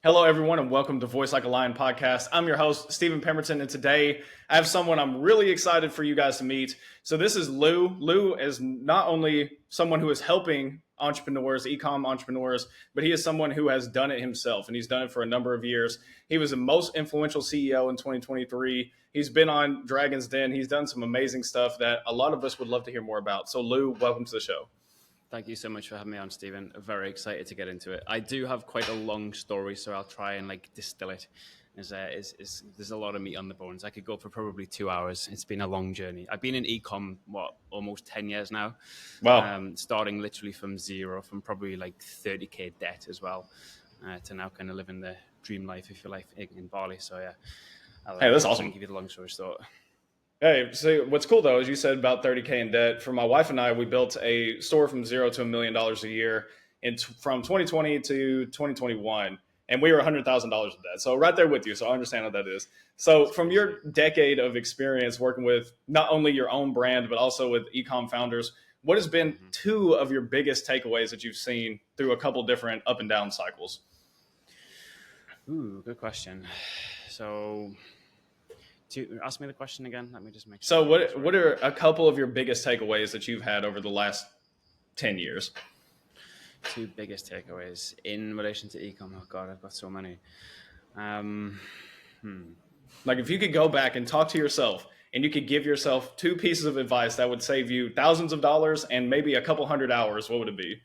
Hello, everyone, and welcome to Voice Like a Lion podcast. I'm your host, Stephen Pemberton, and today I have someone I'm really excited for you guys to meet. So this is Lou. Lou is not only someone who is helping entrepreneurs, Ecom entrepreneurs, but he is someone who has done it himself, and he's done it for a number of years. He was the most influential CEO in 2023. He's been on Dragon's Den. He's done some amazing stuff that a lot of us would love to hear more about. So Lou, welcome to the show. Thank you so much for having me on, Stephen. Very excited to get into it. I do have quite a long story, so I'll try and distill it. There's a lot of meat on the bones. I could go for probably 2 hours. It's been a long journey. I've been in Ecom, almost 10 years now. Wow. Starting literally from zero, from probably 30K debt as well, to now kind of living the dream life, if you like, in Bali. So yeah. Hey, that's awesome. I'll give you the long story short. Hey, so what's cool though is you said about 30K in debt. For my wife and I, we built a store from $0 to $1 million a year from 2020 to 2021, and we were $100,000 in debt. So right there with you. So I understand what that is. So from your decade of experience working with not only your own brand but also with Ecom founders, what has been two of your biggest takeaways that you've seen through a couple different up and down cycles? Ooh, good question. So, ask me the question again. Let me just make sure. So what are a couple of your biggest takeaways that you've had over the last 10 years? Two biggest takeaways in relation to Ecom. Oh God, I've got so many. Like if you could go back and talk to yourself and you could give yourself two pieces of advice that would save you thousands of dollars and maybe a couple hundred hours, what would it be?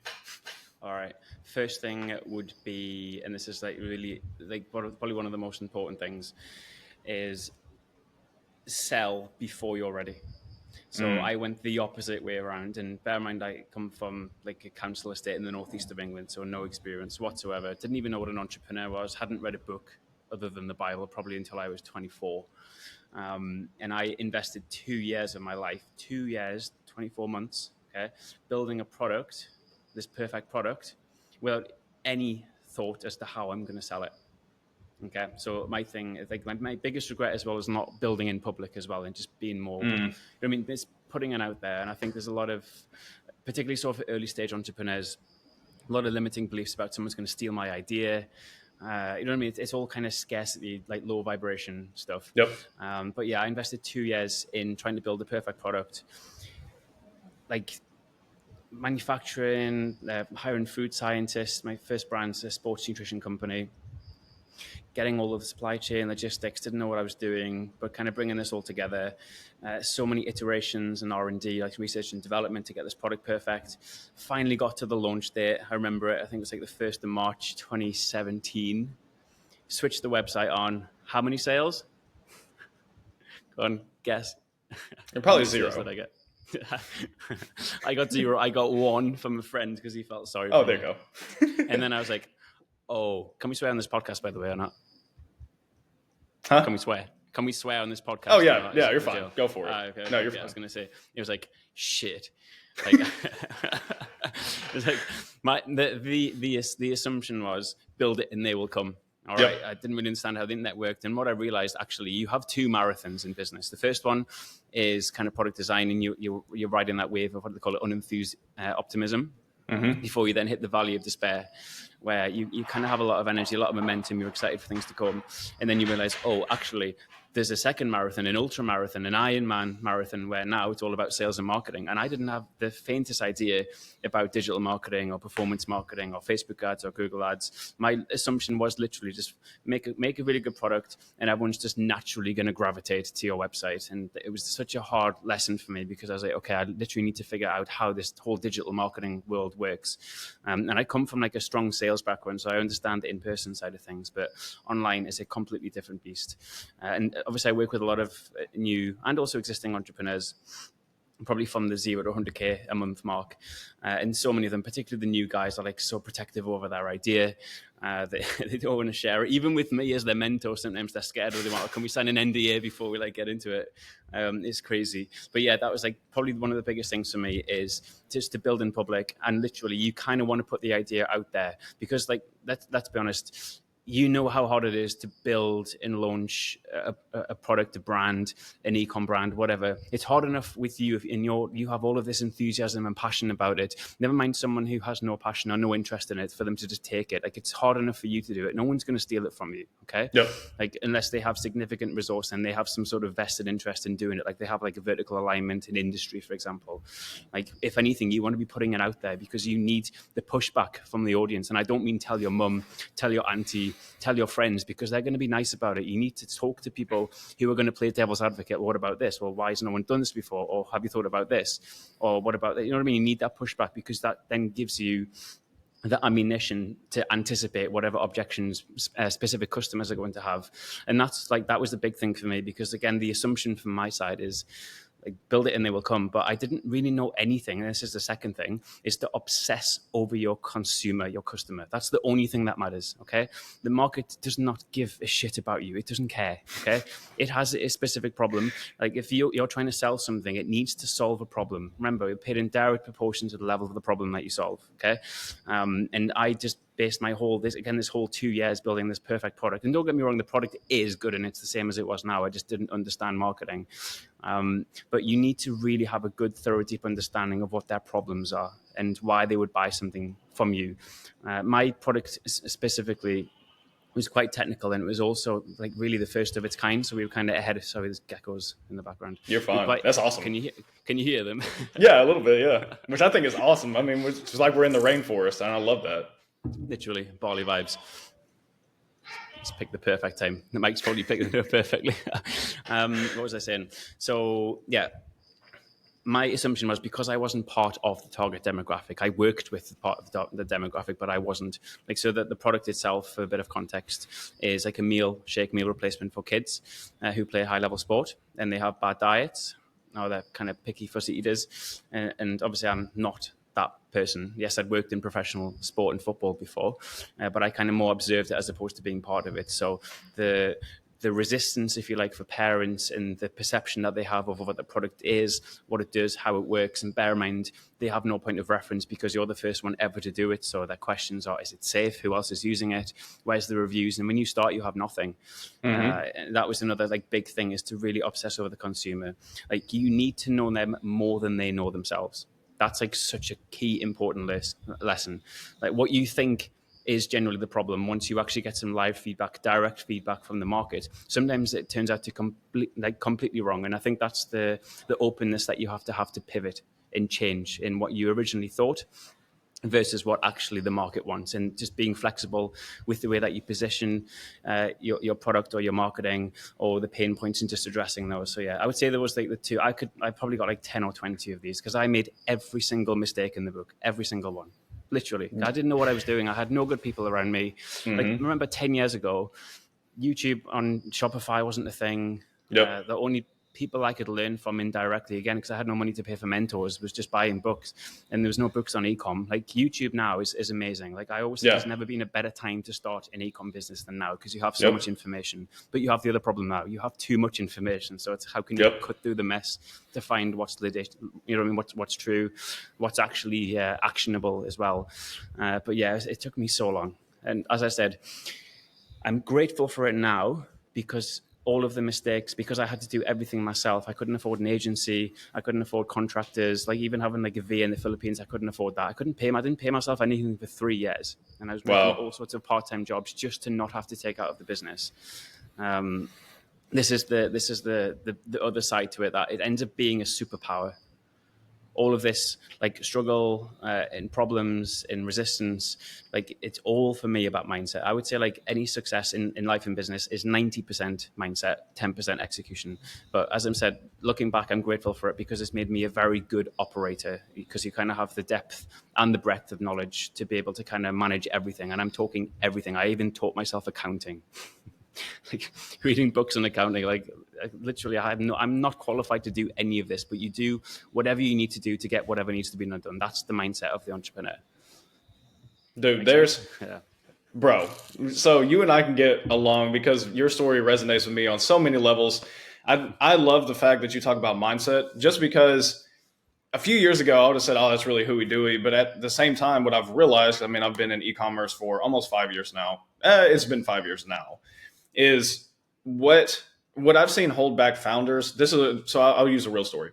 All right. First thing would be, and this is really probably one of the most important things, is sell before you're ready. So I went the opposite way around, and bear in mind I come from a council estate in the northeast of England, so no experience whatsoever. Didn't even know what an entrepreneur was, hadn't read a book other than the Bible probably until I was 24. And I invested 2 years of my life, 2 years, 24 months, building a product, this perfect product, without any thought as to how I'm going to sell it. Okay, so my thing is my biggest regret as well is not building in public as well and just being more, it's putting it out there. And I think there's a lot of, particularly for early stage entrepreneurs, a lot of limiting beliefs about someone's going to steal my idea. You know what I mean? It's all kind of scarcity, low vibration stuff. Yep. But yeah, I invested 2 years in trying to build the perfect product. Manufacturing, hiring food scientists. My first brand's a sports nutrition company. Getting all of the supply chain logistics, didn't know what I was doing, but kind of bringing this all together. So many iterations and R&D, research and development to get this product perfect. Finally got to the launch date. I remember it. I think it was the 1st of March, 2017. Switched the website on. How many sales? Go on, guess. You're probably zero. That I get. I got 0. I got 1 from a friend because he felt sorry. Oh, there you go. And then I was like, oh, can we swear on this podcast, by the way, or not? Huh? Can we swear? Can we swear on this podcast? Oh, yeah. Yeah, you're fine. Go for it. Okay. No, you're fine. I was going to say, it was shit. It's the assumption was build it and they will come. All right. I didn't really understand how the internet worked. And what I realized, actually, you have 2 marathons in business. The first one is kind of product design, and you're riding that wave of what they call it, unenthused optimism, before you then hit the valley of despair, where you kind of have a lot of energy, a lot of momentum, you're excited for things to come. And then you realize, oh, actually, there's a second marathon, an ultra marathon, an Ironman marathon, where now it's all about sales and marketing. And I didn't have the faintest idea about digital marketing or performance marketing or Facebook ads or Google ads. My assumption was literally just make a really good product and everyone's just naturally going to gravitate to your website. And it was such a hard lesson for me because I was like, okay, I literally need to figure out how this whole digital marketing world works. And I come from a strong sales background, so I understand the in-person side of things, but online is a completely different beast. And obviously I work with a lot of new and also existing entrepreneurs, probably from the 0 to 100K a month mark. And so many of them, particularly the new guys, are so protective over their idea. They don't want to share it. Even with me as their mentor, sometimes they're scared or they want, can we sign an NDA before we get into it? It's crazy. But yeah, that was probably one of the biggest things for me is just to build in public. And literally you kind of want to put the idea out there because let's be honest, you know how hard it is to build and launch a product, a brand, an ecom brand, whatever. It's hard enough with you if you have all of this enthusiasm and passion about it. Never mind someone who has no passion or no interest in it, for them to just take it. Like, it's hard enough for you to do it. No one's going to steal it from you. Okay. Yep. Like, unless they have significant resource and they have some sort of vested interest in doing it. Like, they have like a vertical alignment in industry, for example. Like, if anything, you want to be putting it out there because you need the pushback from the audience. And I don't mean tell your mum, tell your auntie, tell your friends, because they're going to be nice about it. You need to talk to people who are going to play devil's advocate. Well, what about this? Well, why has no one done this before? Or have you thought about this? Or what about that? You know what I mean? You need that pushback, because that then gives you the ammunition to anticipate whatever objections specific customers are going to have. And that was the big thing for me, because again, the assumption from my side is, like, build it and they will come. But I didn't really know anything. And this is the second thing, is to obsess over your consumer, your customer. That's the only thing that matters. Okay. The market does not give a shit about you. It doesn't care. Okay. It has a specific problem. Like, if you're trying to sell something, it needs to solve a problem. Remember, it paid in direct proportion to the level of the problem that you solve. Okay. And I just based my whole, this whole 2 years building this perfect product. And don't get me wrong, the product is good and it's the same as it was now. I just didn't understand marketing. But you need to really have a good, thorough, deep understanding of what their problems are and why they would buy something from you. My product specifically was quite technical, and it was also like really the first of its kind. So we were kind of ahead of, sorry, there's geckos in the background. You're fine. That's awesome. Can you hear them? Yeah, a little bit. Yeah. Which I think is awesome. I mean, it's like we're in the rainforest, and I love that. Literally Bali vibes. Just picked the perfect time. The mic's probably picked it up perfectly. What was I saying? So yeah, my assumption was, because I wasn't part of the target demographic, I worked with part of the demographic, but I wasn't. Like, so that the product itself, for a bit of context, is like a shake meal replacement for kids who play high level sport and they have bad diets, or they're kind of picky fussy eaters. And obviously I'm not that person. Yes, I'd worked in professional sport and football before, but I kind of more observed it as opposed to being part of it. So the resistance, if you like, for parents and the perception that they have of what the product is, what it does, how it works. And bear in mind, they have no point of reference because you're the first one ever to do it. So their questions are, is it safe? Who else is using it? Where's the reviews? And when you start, you have nothing. And that was another big thing, is to really obsess over the consumer. Like, you need to know them more than they know themselves. That's like such a key important lesson. Like, what you think is generally the problem. Once you actually get some live feedback, direct feedback from the market, sometimes it turns out to completely wrong. And I think that's the openness that you have to pivot and change in what you originally thought versus what actually the market wants, and just being flexible with the way that you position your product or your marketing or the pain points, and just addressing those. So yeah, I would say there was like the two. I probably got like 10 or 20 of these, because I made every single mistake in the book, every single one. Literally. I didn't know what I was doing. I had no good people around me. Like, remember 10 years ago, YouTube on Shopify wasn't a thing. Yep. The only people I could learn from indirectly, again, because I had no money to pay for mentors, was just buying books, and there was no books on ecom. Like, YouTube now is amazing. Like, I always think there's never been a better time to start an ecom business than now, because you have so much information. But you have the other problem now. You have too much information. So it's how can you cut through the mess to find what's legit, you know what I mean, what's true, what's actually actionable as well. But yeah, it took me so long. And as I said, I'm grateful for it now, because all of the mistakes, because I had to do everything myself. I couldn't afford an agency. I couldn't afford contractors. Like, even having like a VA in the Philippines, I couldn't afford that. I didn't pay myself anything for 3 years. And I was working all sorts of part-time jobs just to not have to take out of the business. This is the other side to it, that it ends up being a superpower. All of this, like, struggle and problems and resistance, like, it's all for me about mindset. I would say, like, any success in life and business is 90% mindset, 10% execution. But as I said, looking back, I'm grateful for it, because it's made me a very good operator, because you kind of have the depth and the breadth of knowledge to be able to kind of manage everything. And I'm talking everything. I even taught myself accounting. Like, reading books on accounting, like, literally, I'm not qualified to do any of this, but you do whatever you need to do to get whatever needs to be done. That's the mindset of the entrepreneur. Dude, bro. So you and I can get along, because your story resonates with me on so many levels. I love the fact that you talk about mindset, just because a few years ago, I would have said, oh, that's really hooey-dooey. But at the same time, what I've realized, I mean, I've been in e-commerce for almost 5 years now. It's been 5 years now, is what I've seen hold back founders. So I'll use a real story.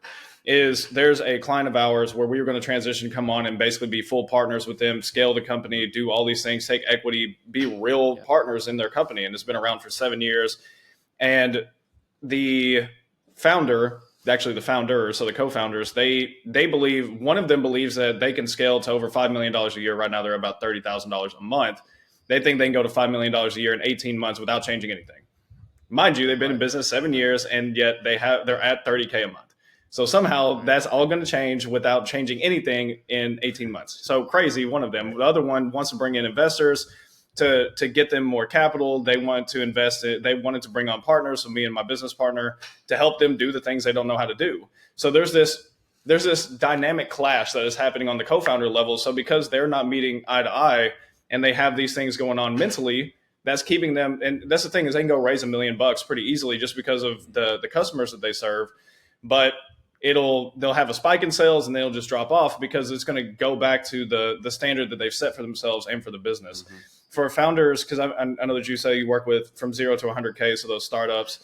Is there's a client of ours where we were going to transition, come on and basically be full partners with them, scale the company, do all these things, take equity, be real partners in their company. And it's been around for 7 years. And the founder, actually the founders, so the co-founders, they believe, one of them believes that they can scale to over $5 million a year. Right now, they're about $30,000 a month. They think they can go to $5 million a year in 18 months without changing anything. Mind you, they've been in business 7 years, and yet they're at $30K a month. So somehow that's all going to change without changing anything in 18 months. So crazy, one of them. The other one wants to bring in investors to get them more capital. They want to invest it. They wanted to bring on partners, so me and my business partner, to help them do the things they don't know how to do. So there's this dynamic clash that is happening on the co-founder level. So because they're not meeting eye to eye and they have these things going on mentally, that's keeping them. And that's the thing, is they can go raise $1 million pretty easily just because of the customers that they serve. But they'll have a spike in sales and they'll just drop off because it's going to go back to the standard that they've set for themselves and for the business. Mm-hmm. For founders, because I know that you say you work with from 0 to 100K, so those startups,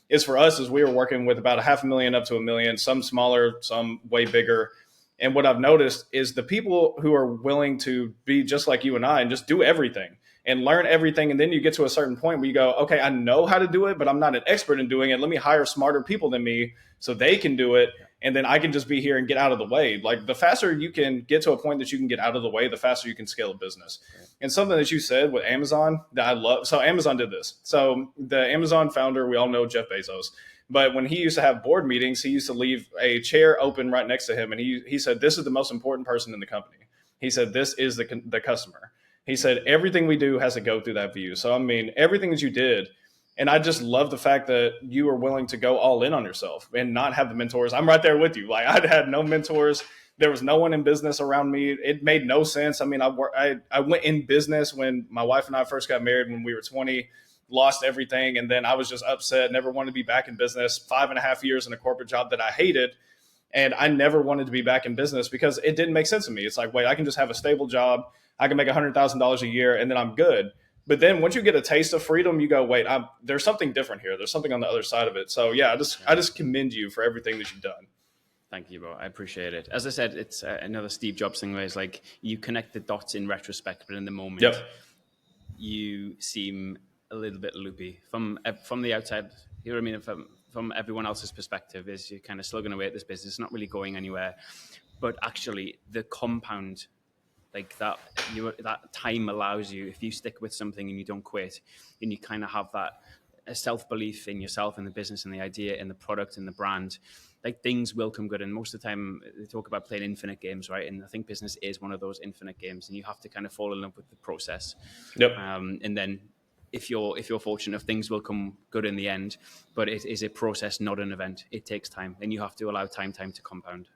is for us is we were working with about $500,000 up to $1 million, some smaller, some way bigger. And what I've noticed is the people who are willing to be just like you and I and just do everything and learn everything. And then you get to a certain point where you go, okay, I know how to do it, but I'm not an expert in doing it. Let me hire smarter people than me so they can do it. And then I can just be here and get out of the way. Like, the faster you can get to a point that you can get out of the way, the faster you can scale a business. And something that you said with Amazon that I love. So Amazon did this. So the Amazon founder, we all know Jeff Bezos. But when he used to have board meetings, he used to leave a chair open right next to him. And he said, this is the most important person in the company. He said, this is the customer. He said, everything we do has to go through that view. So, I mean, everything that you did. And I just love the fact that you were willing to go all in on yourself and not have the mentors. I'm right there with you. Like, I'd had no mentors. There was no one in business around me. It made no sense. I mean, I went in business when my wife and I first got married when we were 20, lost everything. And then I was just upset, never wanted to be back in business, 5.5 years in a corporate job that I hated. And I never wanted to be back in business because it didn't make sense to me. It's like, wait, I can just have a stable job. I can make $100,000 a year and then I'm good. But then once you get a taste of freedom, you go, wait, there's something different here. There's something on the other side of it. So yeah, I just commend you for everything that you've done. Thank you, bro. I appreciate it. As I said, it's another Steve Jobs thing where it's like you connect the dots in retrospect, but in the moment, you seem a little bit loopy from the outside. You know what I mean? From everyone else's perspective, is you're kind of slugging away at this business, not really going anywhere. But actually, the compound, like that time allows you, if you stick with something and you don't quit, and you kind of have that self-belief in yourself and the business and the idea and the product and the brand, like, things will come good. And most of the time they talk about playing infinite games, right? And I think business is one of those infinite games, and you have to kind of fall in love with the process. And then if you're fortunate, things will come good in the end, but it is a process, not an event. It takes time, and you have to allow time to compound.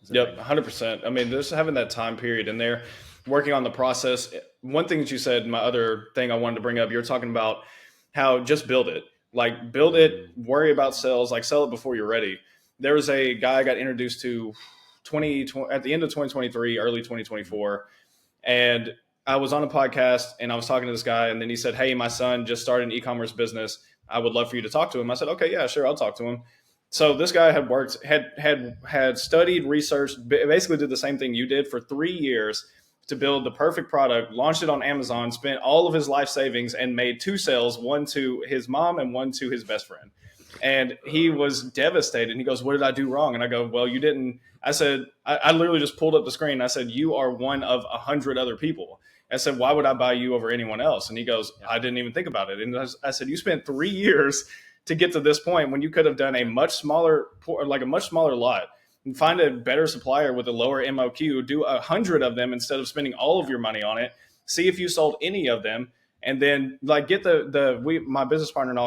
Yep, 100%. I mean, just having that time period in there, working on the process. One thing that you said, my other thing I wanted to bring up, you're talking about how just build it. Like, build it, worry about sales, like sell it before you're ready. There was a guy I got introduced to at the end of 2023, early 2024, and I was on a podcast and I was talking to this guy, and then he said, hey, my son just started an e-commerce business. I would love for you to talk to him. I said, okay, yeah, sure, I'll talk to him. So this guy had studied, researched, basically did the same thing you did for 3 years to build the perfect product, launched it on Amazon, spent all of his life savings and made 2 sales, one to his mom and one to his best friend. And he was devastated. He goes, what did I do wrong? And I go, well, you didn't. I said, I literally just pulled up the screen. I said, you are one of 100 other people. I said, why would I buy you over anyone else? And he goes, I didn't even think about it. And I said, you spent 3 years to get to this point when you could have done a much smaller lot and find a better supplier with a lower MOQ, do 100 of them instead of spending all of your money on it. See if you sold any of them. And then, like, get my business partner and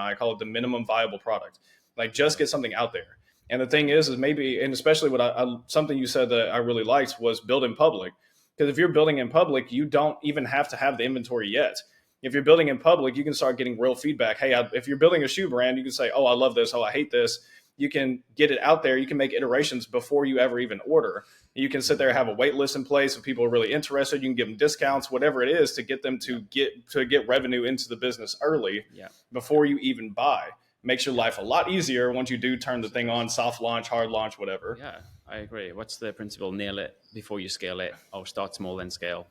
I call it the minimum viable product. Like, just get something out there. And the thing is maybe, and especially something you said that I really liked was build in public. Because if you're building in public, you don't even have to have the inventory yet. If you're building in public, you can start getting real feedback. Hey, if you're building a shoe brand, you can say, oh, I love this. Oh, I hate this. you can get it out there. You can make iterations before you ever even order. You can sit there and have a wait list in place. If people are really interested, you can give them discounts, whatever it is, to get them to get revenue into the business early before you even buy. Makes your life a lot easier once you do turn the thing on, soft launch, hard launch, whatever. Yeah, I agree. What's the principle? Nail it before you scale it, or start small then scale.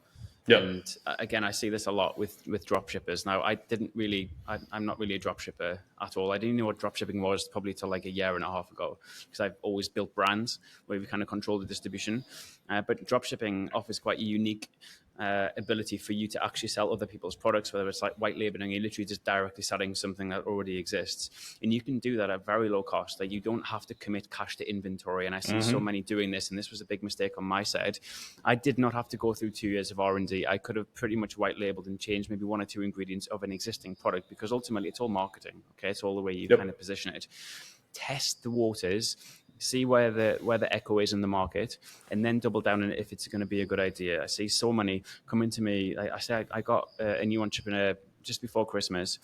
Yep. And again, I see this a lot with drop shippers. Now, I'm not really a drop shipper at all. I didn't know what drop shipping was probably till like a year and a half ago, because I've always built brands where we kind of control the distribution. But drop shipping offers quite a unique ability for you to actually sell other people's products, whether it's like white labeling, you're literally just directly selling something that already exists. And you can do that at very low cost. Like, you don't have to commit cash to inventory. And I see so many doing this, and this was a big mistake on my side. I did not have to go through 2 years of R&D. I could have pretty much white labeled and changed maybe 1 or 2 ingredients of an existing product, because ultimately it's all marketing. Okay, it's all the way you kind of position it. Test the waters, see where the echo is in the market, and then double down on it if it's going to be a good idea. I see so many coming to me. I got a new entrepreneur just before Christmas.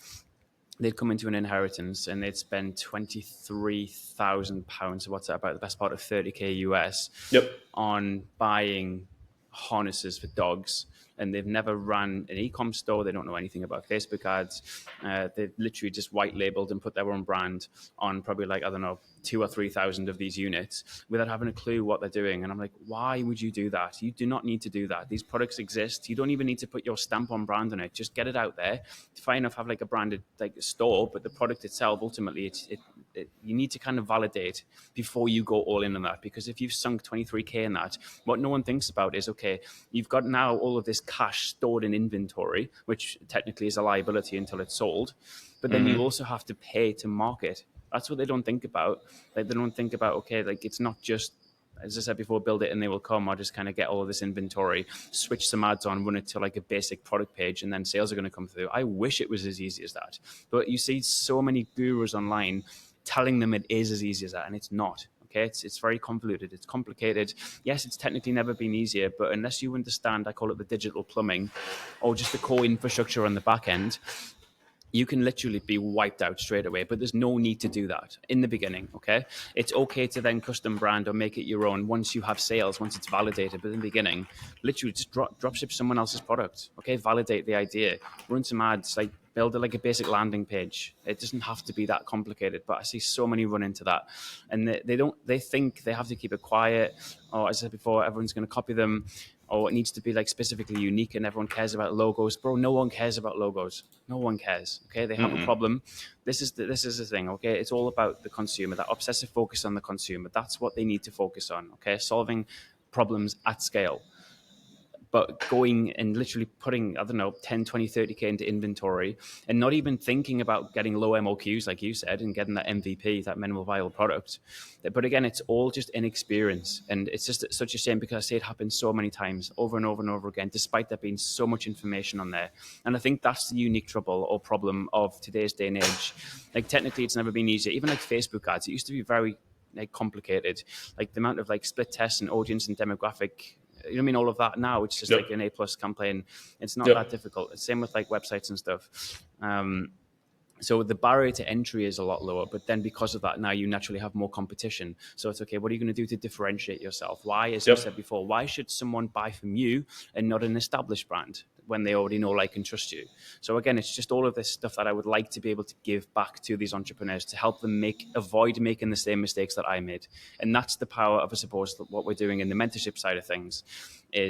They'd come into an inheritance and they'd spend £23,000. So what's that, about the best part of 30k US on buying harnesses for dogs. And they've never ran an ecom store. They don't know anything about Facebook ads. They've literally just white labeled and put their own brand on probably like, I don't know, 2,000 or 3,000 of these units without having a clue what they're doing. And I'm like, why would you do that? You do not need to do that. These products exist. You don't even need to put your stamp on brand on it. Just get it out there. Fine enough, have like a branded like store, but the product itself, ultimately, you need to kind of validate before you go all in on that. Because if you've sunk 23k in that, what no one thinks about is, okay, you've got now all of this cash stored in inventory, which technically is a liability until it's sold. But then you also have to pay to market. That's what they don't think about. Like, they don't think about, okay, like, it's not just, as I said before, build it and they will come, or just kind of get all of this inventory, switch some ads on, run it to like a basic product page, and then sales are going to come through. I wish it was as easy as that. But you see so many gurus online telling them it is as easy as that, and it's not. Okay, it's very convoluted. It's complicated. Yes, it's technically never been easier, but unless you understand, I call it the digital plumbing, or just the core infrastructure on the back end, you can literally be wiped out straight away. But there's no need to do that in the beginning, okay? It's okay to then custom brand or make it your own once you have sales, once it's validated. But in the beginning, literally just drop ship someone else's product, okay? Validate the idea, run some ads, like build like a basic landing page. It doesn't have to be that complicated, but I see so many run into that. And they think they have to keep it quiet, or as I said before, everyone's going to copy them, or it needs to be like specifically unique and everyone cares about logos. Bro, no one cares about logos. No one cares. Okay, they have a problem. This is the thing. Okay, it's all about the consumer. That obsessive focus on the consumer. That's what they need to focus on. Okay, solving problems at scale. But going and literally putting, I don't know, 10, 20, 30K into inventory and not even thinking about getting low MOQs, like you said, and getting that MVP, that minimal viable product. But again, it's all just inexperience. And it's just such a shame, because I see it happen so many times over and over and over again, despite there being so much information on there. And I think that's the unique trouble or problem of today's day and age. Like, technically, it's never been easier. Even like Facebook ads, it used to be very like complicated. Like the amount of like split tests and audience and demographic, you know what I mean, all of that now, it's just like an A+ campaign. It's not that difficult. Same with like websites and stuff. So the barrier to entry is a lot lower, but then because of that, now you naturally have more competition. So it's okay, what are you going to do to differentiate yourself? Why, as you said before, why should someone buy from you and not an established brand when they already know, like, and trust you? So again, it's just all of this stuff that I would like to be able to give back to these entrepreneurs to help them avoid making the same mistakes that I made. And that's the power of, I suppose, what we're doing in the mentorship side of things. I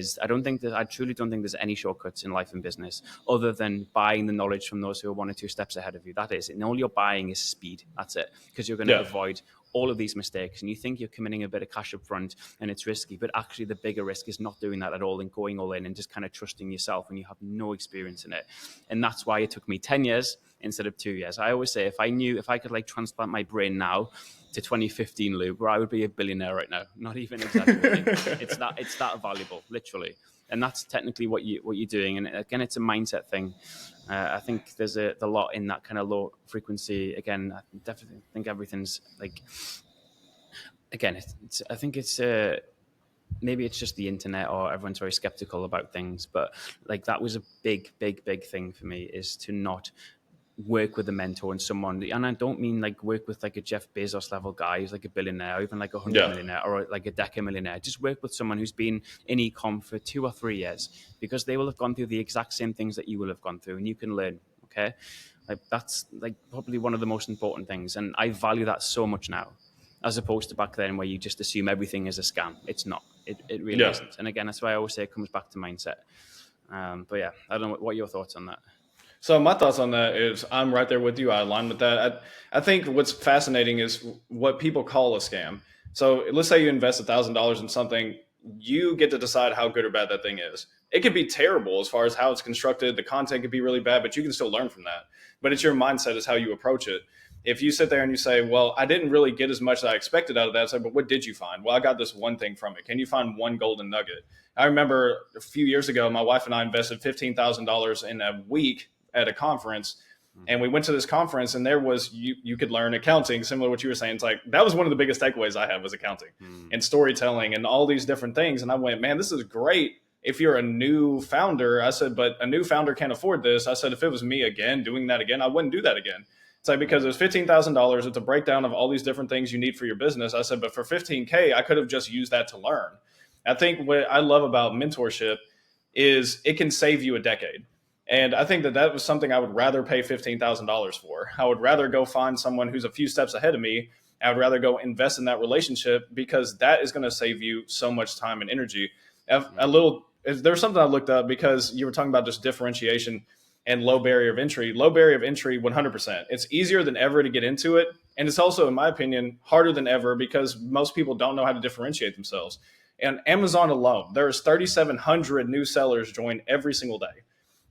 truly don't think there's any shortcuts in life and business other than buying the knowledge from those who are 1 or 2 steps ahead of you. That is, and all you're buying is speed. That's it, because you're going to avoid all of these mistakes, and you think you're committing a bit of cash up front and it's risky, but actually the bigger risk is not doing that at all and going all in and just kind of trusting yourself when you have no experience in it. And that's why it took me 10 years instead of 2 years. I always say, if I could like transplant my brain now to 2015, Lou, where I would be a billionaire right now. Not even exaggerating. it's that valuable, literally. And that's technically what you're doing. And again, it's a mindset thing. I think there's a lot in that kind of low frequency. Again, I definitely think everything's like, again, I think it's maybe it's just the internet, or everyone's very skeptical about things. But like, that was a big thing for me, is to not work with a mentor and someone, and I don't mean like work with like a Jeff Bezos level guy who's like a billionaire, or even like 100 Yeah. millionaire, or like a deca millionaire. Just work with someone who's been in ecom for 2 or 3 years, because they will have gone through the exact same things that you will have gone through, and you can learn. Okay, like that's like probably one of the most important things, and I value that so much now, as opposed to back then where you just assume everything is a scam. It's not. It really Yeah. isn't. And again, that's why I always say it comes back to mindset. But yeah, I don't know what are your thoughts on that. So my thoughts on that is I'm right there with you. I align with that. I think what's fascinating is what people call a scam. So let's say you invest $1,000 in something, you get to decide how good or bad that thing is. It could be terrible as far as how it's constructed. The content could be really bad, but you can still learn from that. But it's your mindset, is how you approach it. If you sit there and you say, well, I didn't really get as much as I expected out of that, I say, but what did you find? Well, I got this one thing from it. Can you find one golden nugget? I remember a few years ago, my wife and I invested $15,000 in a week at a conference, and we went to this conference, and there was you could learn accounting, similar to what you were saying. It's like that was one of the biggest takeaways I had, was accounting and storytelling and all these different things. And I went, man, this is great if you're a new founder. I said, but a new founder can't afford this. I said, if it was me again doing that again, I wouldn't do that again. It's like, because it was $15,000. It's a breakdown of all these different things you need for your business. I said, but for 15K, I could have just used that to learn. I think what I love about mentorship is it can save you a decade. And I think that that was something I would rather pay $15,000 for. I would rather go find someone who's a few steps ahead of me. I would rather go invest in that relationship, because that is going to save you so much time and energy. There's something I looked up, because you were talking about just differentiation and low barrier of entry. Low barrier of entry, 100%. It's easier than ever to get into it. And it's also, in my opinion, harder than ever, because most people don't know how to differentiate themselves. And Amazon alone, there's 3,700 new sellers join every single day.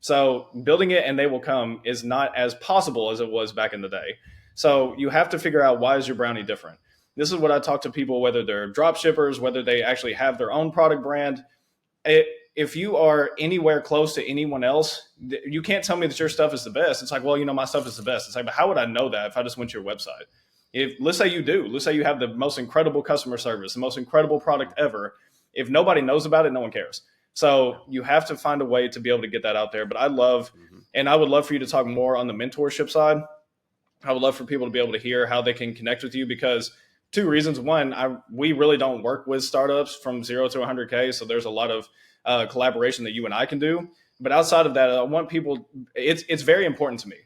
So building it and they will come is not as possible as it was back in the day. So you have to figure out, why is your brownie different? This is what I talk to people, whether they're drop shippers, whether they actually have their own product brand. If you are anywhere close to anyone else, you can't tell me that your stuff is the best. It's like, well, my stuff is the best. It's like, but how would I know that if I just went to your website? Let's say you have the most incredible customer service, the most incredible product ever. If nobody knows about it, no one cares. So you have to find a way to be able to get that out there. But and I would love for you to talk more on the mentorship side. I would love for people to be able to hear how they can connect with you, because two reasons. One, we really don't work with startups from 0 to 100K. So there's a lot of collaboration that you and I can do. But outside of that, I want people, it's very important to me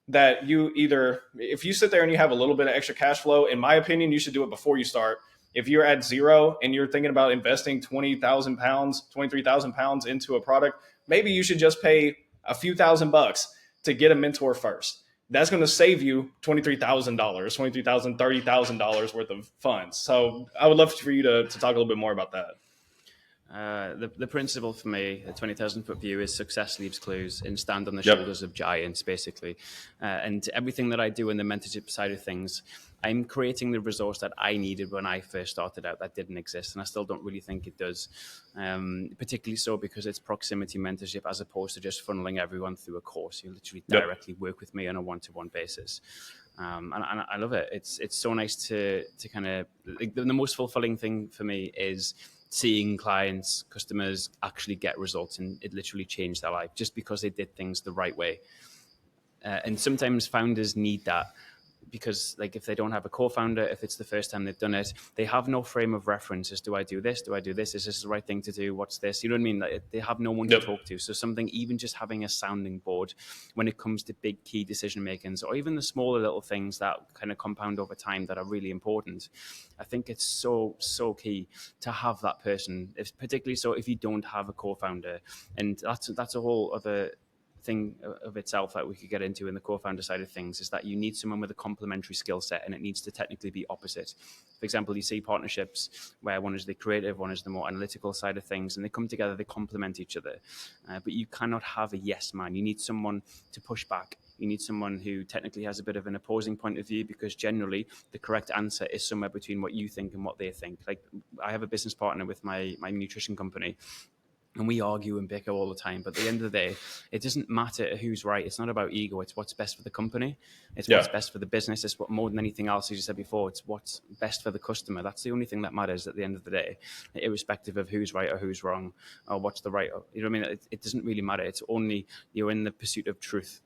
that if you sit there and you have a little bit of extra cash flow, in my opinion, you should do it before you start. If you're at 0 and you're thinking about investing 20,000 pounds, 23,000 pounds into a product, maybe you should just pay a few $1,000 to get a mentor first. That's going to save you $23,000, $23,000, $30,000 worth of funds. So I would love for you to talk a little bit more about that. The principle for me, a 20,000-foot view, is success leaves clues and stand on the shoulders of giants, basically. And everything that I do in the mentorship side of things, I'm creating the resource that I needed when I first started out that didn't exist, and I still don't really think it does. Particularly so because it's proximity mentorship, as opposed to just funneling everyone through a course. You literally directly work with me on a one-to-one basis. And I love it. It's so nice to kind of, the most fulfilling thing for me is seeing clients, customers actually get results, and it literally changed their life just because they did things the right way. And sometimes founders need that, because like if they don't have a co-founder, if it's the first time they've done it, they have no frame of reference as, do I do this? Do I do this? Is this the right thing to do? What's this? You know what I mean? Like, they have no one to talk to. So something, even just having a sounding board when it comes to big key decision makings, or even the smaller little things that kind of compound over time that are really important. I think it's so key to have that person, particularly so if you don't have a co-founder. And that's a whole other thing of itself that we could get into in the co-founder side of things, is that you need someone with a complementary skill set, and it needs to technically be opposite. For example, you see partnerships where one is the creative, one is the more analytical side of things, and they come together, they complement each other. But you cannot have a yes man. You need someone to push back. You need someone who technically has a bit of an opposing point of view, because generally the correct answer is somewhere between what you think and what they think. Like, I have a business partner with my nutrition company, and we argue and bicker all the time. But at the end of the day, it doesn't matter who's right. It's not about ego. It's what's best for the company. It's what's best for the business. It's what, more than anything else, as you said before, it's what's best for the customer. That's the only thing that matters at the end of the day, irrespective of who's right or who's wrong or what's the right. You know what I mean? It doesn't really matter. It's only you're in the pursuit of truth.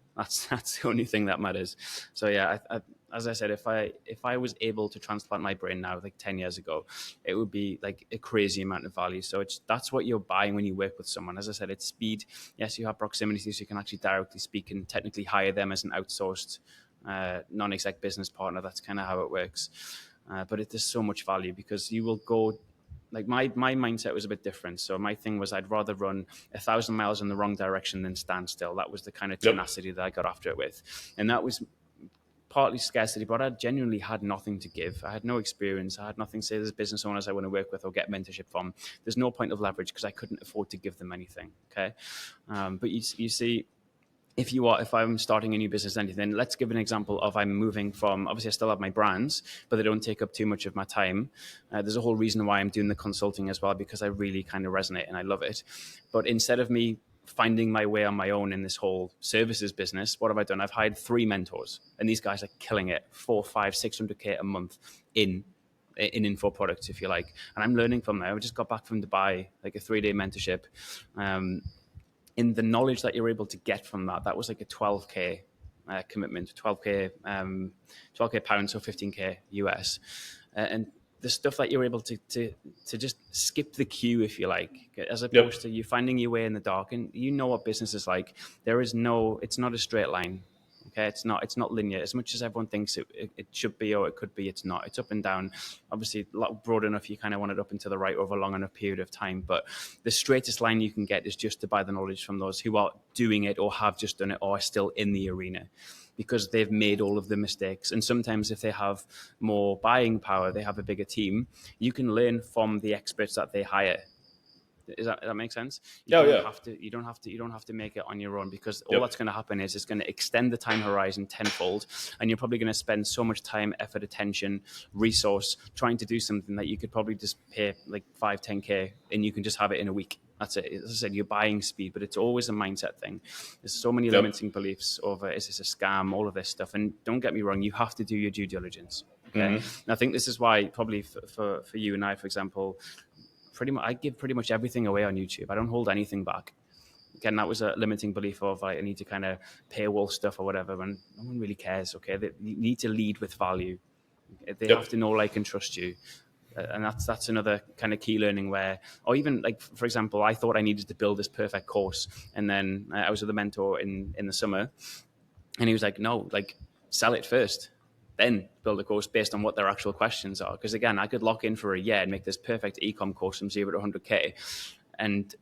That's the only thing that matters. So yeah, as I said, if I was able to transplant my brain now, like 10 years ago, it would be like a crazy amount of value. So that's what you're buying when you work with someone. As I said, it's speed. Yes, you have proximity, so you can actually directly speak and technically hire them as an outsourced non-exec business partner. That's kind of how it works. But there's so much value because you will go. Like my mindset was a bit different. So my thing was I'd rather run 1,000 miles in the wrong direction than stand still. That was the kind of tenacity that I got after it with. And that was partly scarcity, but I genuinely had nothing to give. I had no experience. I had nothing to say there's business owners I want to work with or get mentorship from. There's no point of leverage because I couldn't afford to give them anything. Okay. But you see, if I'm starting a new business, anything, let's give an example of I'm moving from, obviously I still have my brands, but they don't take up too much of my time. There's a whole reason why I'm doing the consulting as well, because I really kind of resonate and I love it. But instead of me finding my way on my own in this whole services business, what have I done? I've hired 3 mentors and these guys are killing it, 4, 5, 600K a month in info products, if you like. And I'm learning from them. I just got back from Dubai, like a 3-day mentorship. In the knowledge that you're able to get from that was like a 12K commitment, 12K pounds, so 15K US. And the stuff that you're able to just skip the queue, if you like, as opposed to you finding your way in the dark. And you know what business is like. It's not a straight line. Okay, it's not linear. As much as everyone thinks it should be or it could be, it's not. It's up and down. Obviously, broad enough, you kind of want it up and to the right over a long enough period of time. But the straightest line you can get is just to buy the knowledge from those who are doing it or have just done it or are still in the arena, because they've made all of the mistakes. And sometimes if they have more buying power, they have a bigger team, you can learn from the experts that they hire. Does that make sense? You don't have to make it on your own, because all that's going to happen is it's going to extend the time horizon tenfold, and you're probably going to spend so much time, effort, attention, resource trying to do something that you could probably just pay like 5-10K and you can just have it in a week. That's it. As I said, you're buying speed, but it's always a mindset thing. There's so many limiting beliefs over, is this a scam, all of this stuff. And don't get me wrong, you have to do your due diligence. Okay. And I think this is why probably for you and I, for example, I give pretty much everything away on YouTube. I don't hold anything back. Again, that was a limiting belief of I need to kind of paywall stuff or whatever, and no one really cares. Okay, you need to lead with value. They have to know, like, and trust you, and that's another kind of key learning where, or even like, for example, I thought I needed to build this perfect course, and then I was with a mentor in the summer, and he was like, no, like, sell it first, then build a course based on what their actual questions are. Because again, I could lock in for a year and make this perfect ecom course from 0 to 100K. And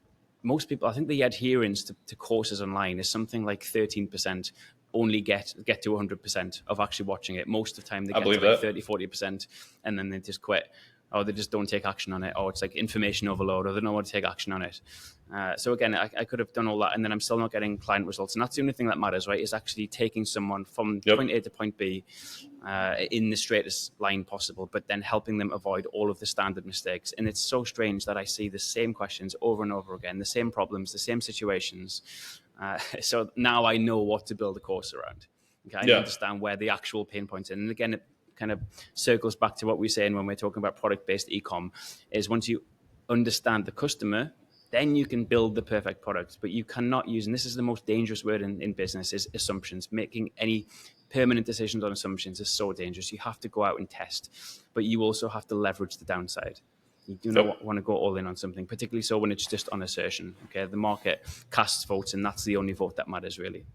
most people, I think the adherence to courses online is something like 13%, only get to 100% of actually watching it. Most of the time they get to like 30-40%, and then they just quit, or they just don't take action on it, or it's like information overload, or they don't want to take action on it. So again, I could have done all that, and then I'm still not getting client results. And that's the only thing that matters, right? Is actually taking someone from point A to point B in the straightest line possible, but then helping them avoid all of the standard mistakes. And it's so strange that I see the same questions over and over again, the same problems, the same situations. So now I know what to build a course around. Okay, I understand where the actual pain points are. And again, it kind of circles back to what we're saying when we're talking about product-based ecom, is once you understand the customer, then you can build the perfect product. But you cannot use, and this is the most dangerous word in business, is assumptions. Making any permanent decisions on assumptions is so dangerous. You have to go out and test, but you also have to leverage the downside. You do not want to go all in on something, particularly so when it's just on assertion. Okay, the market casts votes, and that's the only vote that matters, really.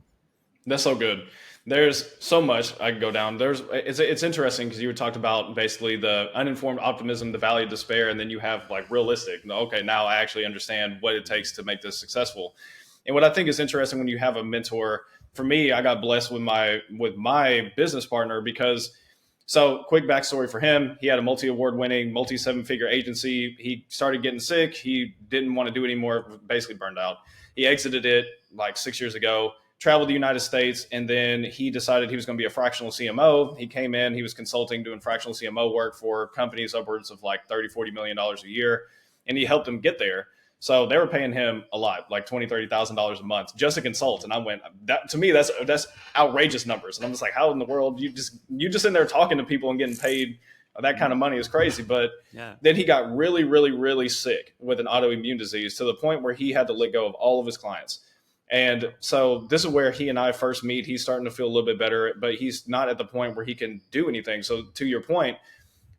That's so good. There's so much I could go down. It's interesting because you were talked about basically the uninformed optimism, the valley of despair, and then you have like realistic. Okay, now I actually understand what it takes to make this successful. And what I think is interesting when you have a mentor, for me, I got blessed with my business partner because, so quick backstory for him, he had a multi-award winning, multi-7-figure agency. He started getting sick. He didn't want to do it anymore, basically burned out. He exited it like 6 years ago, traveled the United States, and then he decided he was going to be a fractional CMO. He came in, he was consulting, doing fractional CMO work for companies upwards of like $30-40 million a year, and he helped them get there. So they were paying him a lot, like $20,000-$30,000 a month just to consult. And I went, that to me, that's outrageous numbers. And I'm just like, how in the world you just in there talking to people and getting paid that kind of money is crazy. But then he got really, really, really sick with an autoimmune disease to the point where he had to let go of all of his clients. And so this is where he and I first meet. He's starting to feel a little bit better, but he's not at the point where he can do anything. So to your point,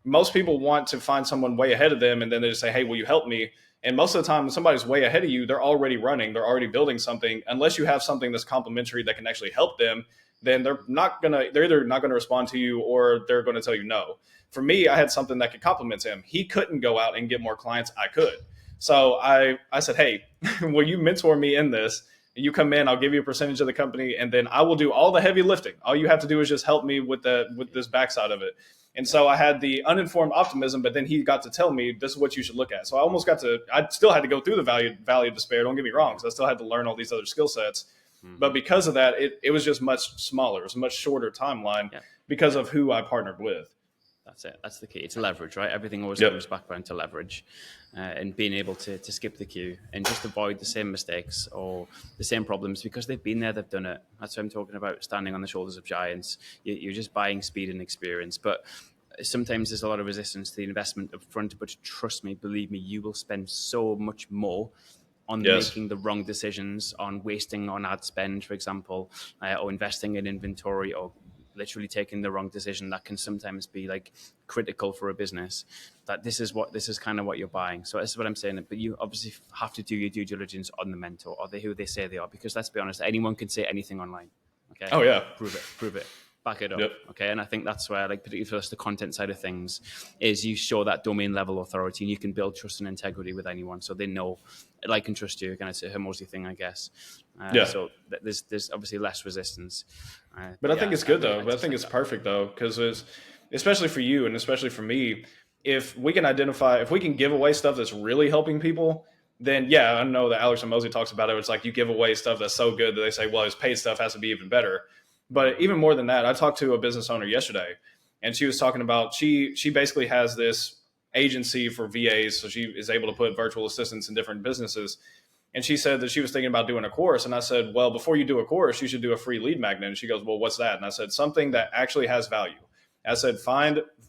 most people want to find someone way ahead of them, and then they just say, hey, will you help me? And most of the time, when somebody's way ahead of you, they're already running, they're already building something. Unless you have something that's complementary that can actually help them, then they're either not gonna respond to you, or they're going to tell you no. For me, I had something that could complement him. He couldn't go out and get more clients. I could. So I said, hey, will you mentor me in this? You come in, I'll give you a percentage of the company, and then I will do all the heavy lifting. All you have to do is just help me with this backside of it. And so I had the uninformed optimism, but then he got to tell me this is what you should look at. So I still had to go through the valley of despair. Don't get me wrong, because I still had to learn all these other skill sets. Mm-hmm. But because of that, it was just much smaller. It was a much shorter timeline because of who I partnered with. That's it. That's the key. It's leverage, right? Everything always comes back down to leverage, and being able to skip the queue and just avoid the same mistakes or the same problems because they've been there, they've done it. That's what I'm talking about, standing on the shoulders of giants. You're just buying speed and experience. But sometimes there's a lot of resistance to the investment up front, but trust me, believe me, you will spend so much more on making the wrong decisions, on wasting on ad spend, for example, or investing in inventory, or literally taking the wrong decision that can sometimes be like critical for a business. That this is kind of what you're buying. So this is what I'm saying. But you obviously have to do your due diligence on the mentor, or who they say they are, because let's be honest, anyone can say anything online. Okay. Oh yeah. Prove it. Back it up. Yep. Okay. And I think that's where, like, particularly for us, the content side of things is you show that domain level authority, and you can build trust and integrity with anyone. So they know, like, and trust you. Kind of, it's a Hermosi thing, I guess. So there's obviously less resistance. But I think it's good though. But I think it's perfect though, because especially for you and especially for me, if we can give away stuff that's really helping people, then I know that Alex Hormozi talks about it. It's like you give away stuff that's so good that they say, well, his paid stuff has to be even better. But even more than that, I talked to a business owner yesterday, and she was talking about she basically has this agency for VAs, so she is able to put virtual assistants in different businesses. And she said that she was thinking about doing a course. And I said, well, before you do a course, you should do a free lead magnet. And she goes, well, what's that? And I said, something that actually has value. I said,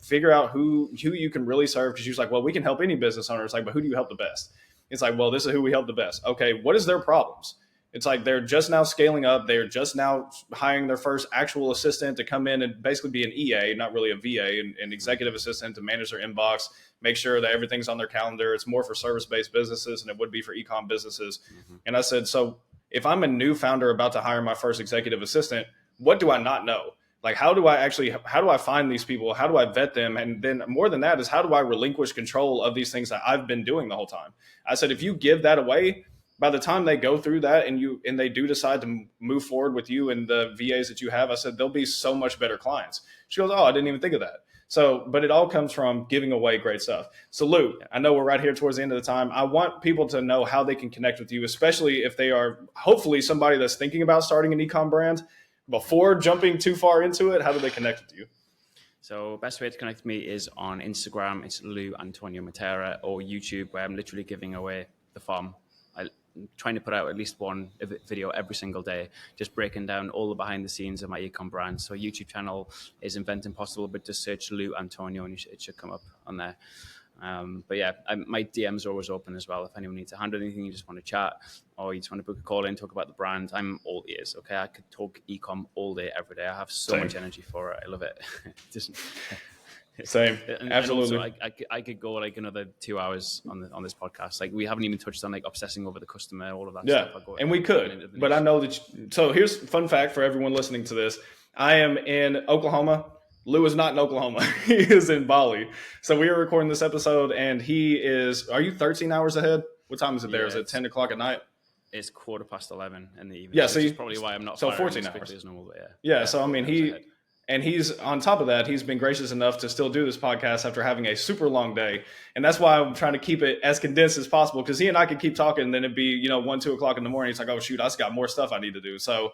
figure out who you can really serve. Because she was like, well, we can help any business owner. It's like, but who do you help the best? It's like, well, this is who we help the best. Okay, what is their problems? It's like they're just now scaling up. They're just now hiring their first actual assistant to come in and basically be an EA, not really a VA, an executive assistant to manage their inbox, make sure that everything's on their calendar. It's more for service-based businesses than it would be for ecom businesses. Mm-hmm. And I said, so if I'm a new founder about to hire my first executive assistant, what do I not know? Like, how do I find these people? How do I vet them? And then more than that is, how do I relinquish control of these things that I've been doing the whole time? I said, if you give that away, by the time they go through that and they do decide to move forward with you and the VAs that you have, I said, they'll be so much better clients. She goes, oh, I didn't even think of that. So, but it all comes from giving away great stuff. So Lou, I know we're right here towards the end of the time. I want people to know how they can connect with you, especially if they are hopefully somebody that's thinking about starting an ecom brand. Before jumping too far into it, how do they connect with you? So best way to connect with me is on Instagram. It's Lou Antonio Matera, or YouTube, where I'm literally giving away the farm. I'm trying to put out at least one video every single day, just breaking down all the behind the scenes of my ecom brand. So YouTube channel is Invent Impossible, but just search Lou Antonio and it should come up on there. But yeah, my DMs are always open as well. If anyone needs to handle anything, you just want to chat, or you just want to book a call in, talk about the brand, I'm all ears. Okay, I could talk ecom all day, every day. I have so much energy for it. I love it. Same. Absolutely. And also, I could go like another 2 hours on this podcast. Like, we haven't even touched on like obsessing over the customer, all of that stuff. And we could, but I know that. So here's a fun fact for everyone listening to this. I am in Oklahoma. Lou is not in Oklahoma. He is in Bali. So we are recording this episode, and are you 13 hours ahead? What time is it there? Is it 10 o'clock at night? It's 11:15 in the evening. Yeah. So which is probably why I'm not. So 14 hours. As normal, but yeah. So I mean, he's on top of that, he's been gracious enough to still do this podcast after having a super long day. And that's why I'm trying to keep it as condensed as possible, because he and I could keep talking, and then it'd be, 1, 2 o'clock in the morning. It's like, oh, shoot, I just got more stuff I need to do. So,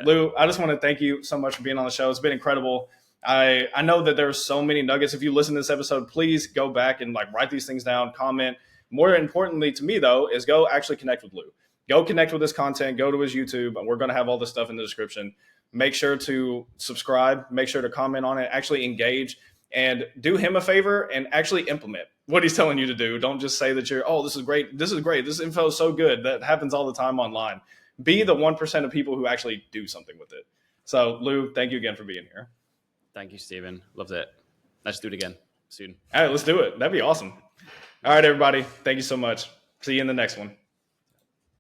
Lou, I just want to thank you so much for being on the show. It's been incredible. I know that there's so many nuggets. If you listen to this episode, please go back and write these things down, comment. More importantly to me, though, is go actually connect with Lou. Go connect with his content. Go to his YouTube. And we're going to have all this stuff in the description. Make sure to subscribe. Make sure to comment on it. Actually engage. And do him a favor and actually implement what he's telling you to do. Don't just say that this is great. This info is so good. That happens all the time online. be the 1% of people who actually do something with it. So Lou, thank you again for being here. Thank you, Stephen. Loved it. Let's do it again soon. All right, let's do it. That'd be awesome. All right, everybody. Thank you so much. See you in the next one.